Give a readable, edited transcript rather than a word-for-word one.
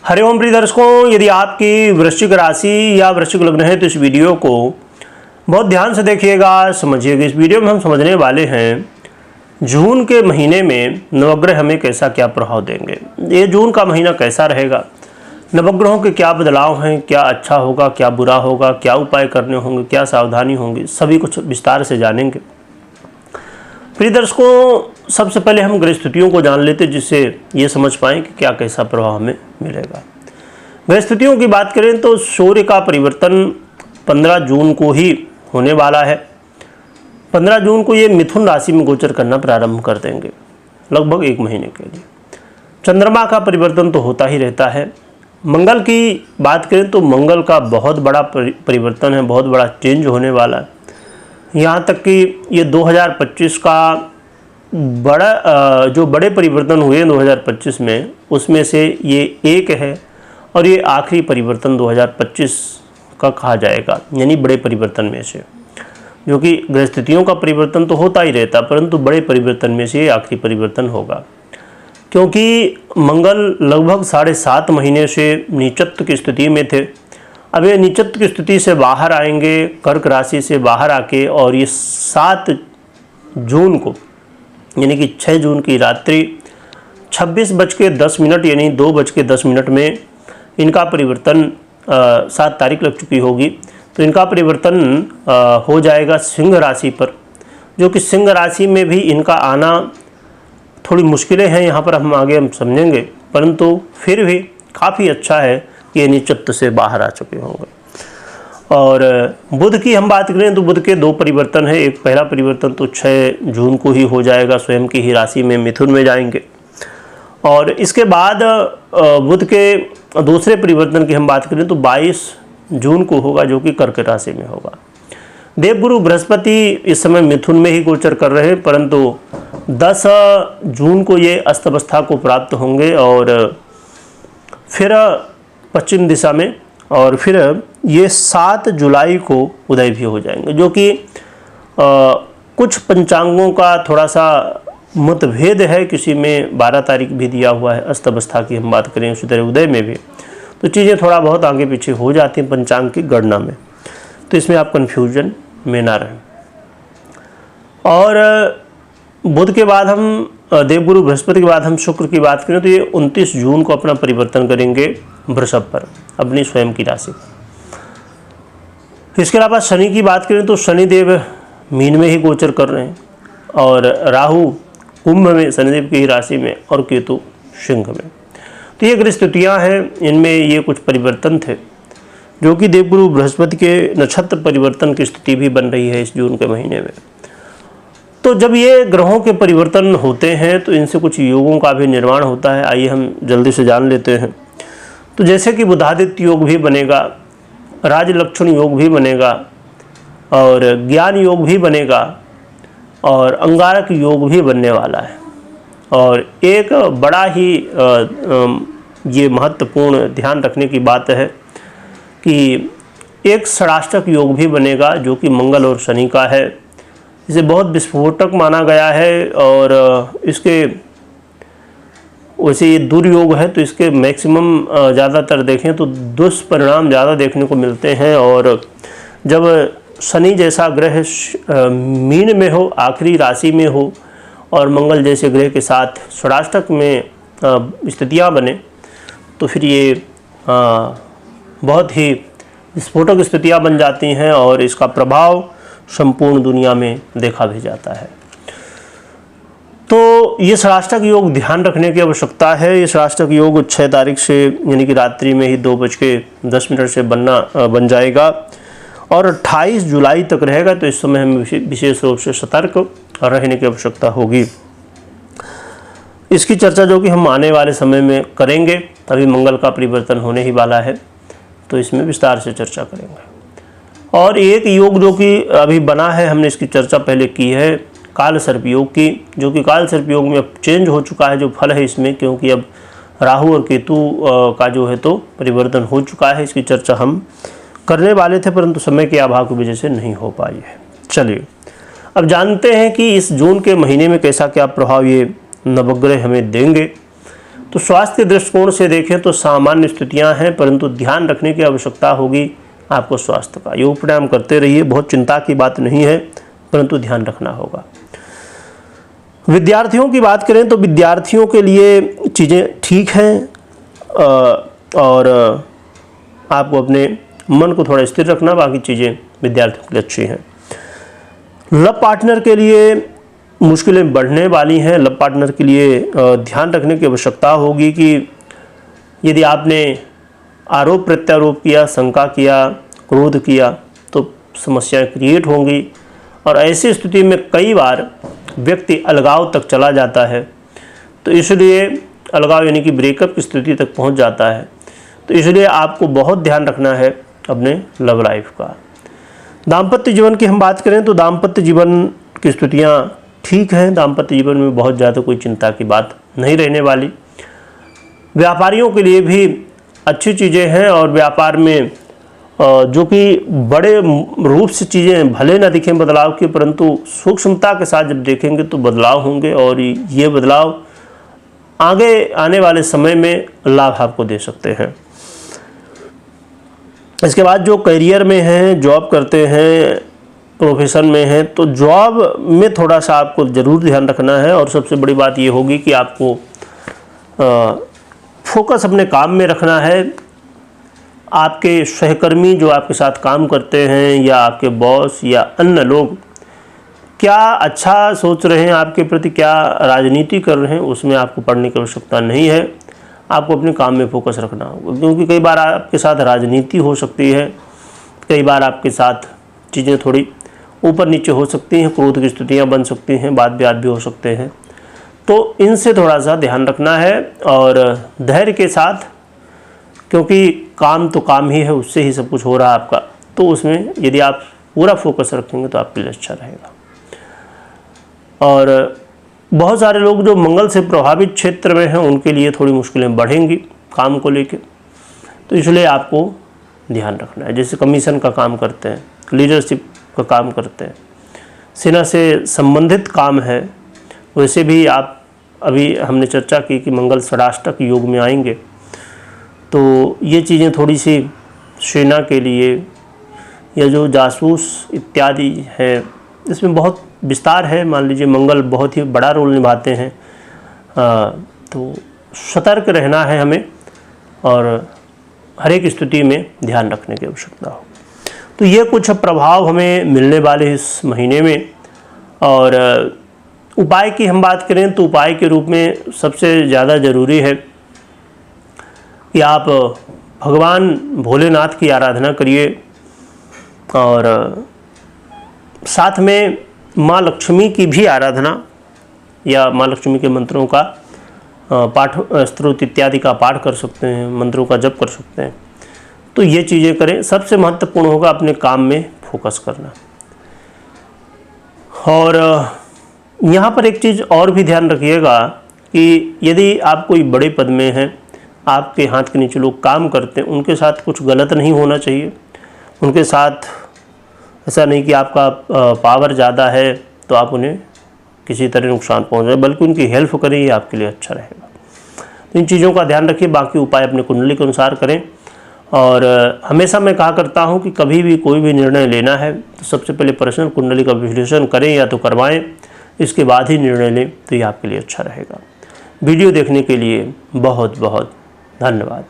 हरिओम प्रिय दर्शकों, यदि आपकी वृश्चिक राशि या वृश्चिक लग्न है तो इस वीडियो को बहुत ध्यान से देखिएगा, समझिएगा। इस वीडियो में हम समझने वाले हैं जून के महीने में नवग्रह हमें कैसा क्या प्रभाव देंगे। ये जून का महीना कैसा रहेगा, नवग्रहों के क्या बदलाव हैं, क्या अच्छा होगा, क्या बुरा होगा, क्या उपाय करने होंगे, क्या सावधानी होंगी, सभी कुछ विस्तार से जानेंगे। प्रिय दर्शकों, सबसे पहले हम ग्रह स्थितियों को जान लेते, जिससे ये समझ पाएँ कि क्या कैसा प्रभाव हमें मिलेगा। ग्रह स्थितियों की बात करें तो सूर्य का परिवर्तन 15 जून को ही होने वाला है। 15 जून को ये मिथुन राशि में गोचर करना प्रारंभ कर देंगे, लगभग 1 महीने के लिए। चंद्रमा का परिवर्तन तो होता ही रहता है। मंगल की बात करें तो मंगल का बहुत बड़ा परिवर्तन है, बहुत बड़ा चेंज होने वाला है। यहाँ तक कि ये 2025 का जो बड़े परिवर्तन हुए 2025 में, उसमें से ये एक है और ये आखिरी परिवर्तन 2025 का कहा जाएगा, यानी बड़े परिवर्तन में से। जो कि ग्रह स्थितियों का परिवर्तन तो होता ही रहता, परंतु बड़े परिवर्तन में से ये आखिरी परिवर्तन होगा, क्योंकि मंगल लगभग 7.5 महीने से नीचत्व की स्थिति में थे। अब ये नीचत्व की स्थिति से बाहर आएंगे, कर्क राशि से बाहर आके, और ये 7 जून को यानी कि 6 जून की रात्रि 26:10 यानी 2:10 में इनका परिवर्तन 7 तारीख लग चुकी होगी, तो इनका परिवर्तन हो जाएगा सिंह राशि पर। जो कि सिंह राशि में भी इनका आना थोड़ी मुश्किलें हैं, यहाँ पर हम आगे समझेंगे, परंतु फिर भी काफ़ी अच्छा है कि ये नीचत्व से बाहर आ चुके होंगे। और बुध की हम बात करें तो बुध के 2 परिवर्तन है। एक पहला परिवर्तन तो 6 जून को ही हो जाएगा, स्वयं की ही राशि में मिथुन में जाएंगे। और इसके बाद बुध के दूसरे परिवर्तन की हम बात करें तो 22 जून को होगा, जो कि कर्क राशि में होगा। देवगुरु बृहस्पति इस समय मिथुन में ही गोचर कर रहे हैं, परंतु 10 जून को ये अस्तवस्था को प्राप्त होंगे और फिर पश्चिम दिशा में, और फिर ये 7 जुलाई को उदय भी हो जाएंगे। जो कि कुछ पंचांगों का थोड़ा सा मतभेद है, किसी में 12 तारीख भी दिया हुआ है अस्तवस्था की हम बात करें, उसी तरह उदय में भी, तो चीज़ें थोड़ा बहुत आगे पीछे हो जाती हैं पंचांग की गणना में, तो इसमें आप कन्फ्यूजन में ना रहें। और बुध के बाद हम देवगुरु बृहस्पति के बाद हम शुक्र की बात करें तो ये 29 जून को अपना परिवर्तन करेंगे वृषभ पर, अपनी स्वयं की राशि। इसके अलावा शनि की बात करें तो शनिदेव मीन में ही गोचर कर रहे हैं, और राहु कुंभ में शनिदेव की ही राशि में, और केतु सिंह में। तो ये ग्रह स्थितियाँ हैं, इनमें ये कुछ परिवर्तन थे, जो कि देवगुरु बृहस्पति के नक्षत्र परिवर्तन की स्थिति भी बन रही है इस जून के महीने में। तो जब ये ग्रहों के परिवर्तन होते हैं तो इनसे कुछ योगों का भी निर्माण होता है। आइए हम जल्दी से जान लेते हैं। तो जैसे कि बुधादित्य योग भी बनेगा, राजलक्षण योग भी बनेगा, और ज्ञान योग भी बनेगा, और अंगारक योग भी बनने वाला है। और एक बड़ा ही ये महत्वपूर्ण ध्यान रखने की बात है कि एक षडाष्टक योग भी बनेगा, जो कि मंगल और शनि का है। इसे बहुत विस्फोटक माना गया है, और इसके वैसे ये दुर्योग है, तो इसके मैक्सिमम ज़्यादातर देखें तो दुष्परिणाम ज़्यादा देखने को मिलते हैं। और जब शनि जैसा ग्रह मीन में हो, आखिरी राशि में हो, और मंगल जैसे ग्रह के साथ षडाष्टक में स्थितियाँ बने, तो फिर ये बहुत ही विस्फोटक स्थितियाँ बन जाती हैं, और इसका प्रभाव संपूर्ण दुनिया में देखा भी जाता है। तो ये षडाष्टक योग ध्यान रखने की आवश्यकता है। ये षडाष्टक योग 6 तारीख से यानी कि रात्रि में ही 2:10 से बन जाएगा, और 28 जुलाई तक रहेगा। तो इस समय हमें विशेष रूप से सतर्क रहने की आवश्यकता होगी। इसकी चर्चा जो कि हम आने वाले समय में करेंगे, अभी मंगल का परिवर्तन होने ही वाला है, तो इसमें विस्तार से चर्चा करेंगे। और एक योग जो कि अभी बना है, हमने इसकी चर्चा पहले की है, काल सर्प योग की, जो कि काल सर्प योग में अब चेंज हो चुका है जो फल है इसमें, क्योंकि अब राहु और केतु का जो है तो परिवर्तन हो चुका है। इसकी चर्चा हम करने वाले थे, परंतु समय के अभाव की वजह से नहीं हो पाई है। चलिए अब जानते हैं कि इस जून के महीने में कैसा क्या प्रभाव ये नवग्रह हमें देंगे। तो स्वास्थ्य के दृष्टिकोण से देखें तो सामान्य स्थितियां हैं, परंतु ध्यान रखने की आवश्यकता होगी आपको स्वास्थ्य का। योग प्राणायाम करते रहिए, बहुत चिंता की बात नहीं है, परंतु ध्यान रखना होगा। विद्यार्थियों की बात करें तो विद्यार्थियों के लिए चीज़ें ठीक हैं, और आपको अपने मन को थोड़ा स्थिर रखना, बाकी चीज़ें विद्यार्थियों के लिए अच्छी हैं। लव पार्टनर के लिए मुश्किलें बढ़ने वाली हैं। लव पार्टनर के लिए ध्यान रखने की आवश्यकता होगी कि यदि आपने आरोप प्रत्यारोप किया, शंका किया, क्रोध किया, तो समस्याएं क्रिएट होंगी, और ऐसी स्थिति में कई बार व्यक्ति अलगाव तक चला जाता है। तो इसलिए अलगाव यानी कि ब्रेकअप की स्थिति तक पहुंच जाता है। तो इसलिए आपको बहुत ध्यान रखना है अपने लव लाइफ का। दाम्पत्य जीवन की हम बात करें तो दाम्पत्य जीवन की स्थितियाँ ठीक हैं। दाम्पत्य जीवन में बहुत ज़्यादा कोई चिंता की बात नहीं रहने वाली। व्यापारियों के लिए भी अच्छी चीज़ें हैं, और व्यापार में जो कि बड़े रूप से चीज़ें भले ना दिखें बदलाव की, परंतु सूक्ष्मता के साथ जब देखेंगे तो बदलाव होंगे, और ये बदलाव आगे आने वाले समय में लाभ आपको दे सकते हैं। इसके बाद जो करियर में हैं, जॉब करते हैं, प्रोफेशन में हैं, तो जॉब में थोड़ा सा आपको ज़रूर ध्यान रखना है, और सबसे बड़ी बात ये होगी कि आपको फोकस अपने काम में रखना है। आपके सहकर्मी जो आपके साथ काम करते हैं, या आपके बॉस या अन्य लोग क्या अच्छा सोच रहे हैं आपके प्रति, क्या राजनीति कर रहे हैं, उसमें आपको पढ़ने की आवश्यकता नहीं है। आपको अपने काम में फोकस रखना होगा, क्योंकि कई बार आपके साथ राजनीति हो सकती है, कई बार आपके साथ चीज़ें थोड़ी ऊपर नीचे हो सकती हैं, क्रोध की स्थितियाँ बन सकती हैं, वाद विवाद भी हो सकते हैं। तो इनसे थोड़ा सा ध्यान रखना है, और धैर्य के साथ, क्योंकि काम तो काम ही है, उससे ही सब कुछ हो रहा है आपका, तो उसमें यदि आप पूरा फोकस रखेंगे तो आपके लिए अच्छा रहेगा। और बहुत सारे लोग जो मंगल से प्रभावित क्षेत्र में हैं, उनके लिए थोड़ी मुश्किलें बढ़ेंगी काम को लेके, तो इसलिए आपको ध्यान रखना है। जैसे कमीशन का काम करते हैं, लीडरशिप का काम करते हैं, सेना से संबंधित काम है, वैसे भी आप, अभी हमने चर्चा की कि मंगल षडाष्टक योग में आएंगे, तो ये चीज़ें थोड़ी सी सेना के लिए, या जो जासूस इत्यादि है, इसमें बहुत विस्तार है। मान लीजिए मंगल बहुत ही बड़ा रोल निभाते हैं, तो सतर्क रहना है हमें, और हर एक स्थिति में ध्यान रखने की आवश्यकता हो। तो ये कुछ प्रभाव हमें मिलने वाले इस महीने में। और उपाय की हम बात करें तो उपाय के रूप में सबसे ज़्यादा ज़रूरी है कि आप भगवान भोलेनाथ की आराधना करिए, और साथ में माँ लक्ष्मी की भी आराधना, या माँ लक्ष्मी के मंत्रों का पाठ, स्तोत्र इत्यादि का पाठ कर सकते हैं, मंत्रों का जप कर सकते हैं। तो ये चीज़ें करें। सबसे महत्वपूर्ण होगा अपने काम में फोकस करना। और यहाँ पर एक चीज़ और भी ध्यान रखिएगा कि यदि आप कोई बड़े पद में हैं, आपके हाथ के नीचे लोग काम करते हैं, उनके साथ कुछ गलत नहीं होना चाहिए। उनके साथ ऐसा नहीं कि आपका पावर ज़्यादा है तो आप उन्हें किसी तरह नुकसान पहुँचाए, बल्कि उनकी हेल्प करें, ये आपके लिए अच्छा रहेगा। तो इन चीज़ों का ध्यान रखिए। बाकी उपाय अपने कुंडली के अनुसार करें। और हमेशा मैं कहा करता हूँ कि कभी भी कोई भी निर्णय लेना है तो सबसे पहले पर्सनल कुंडली का विश्लेषण करें, या तो करवाएं, इसके बाद ही निर्णय लें, तो ये आपके लिए अच्छा रहेगा। वीडियो देखने के लिए बहुत बहुत धन्यवाद।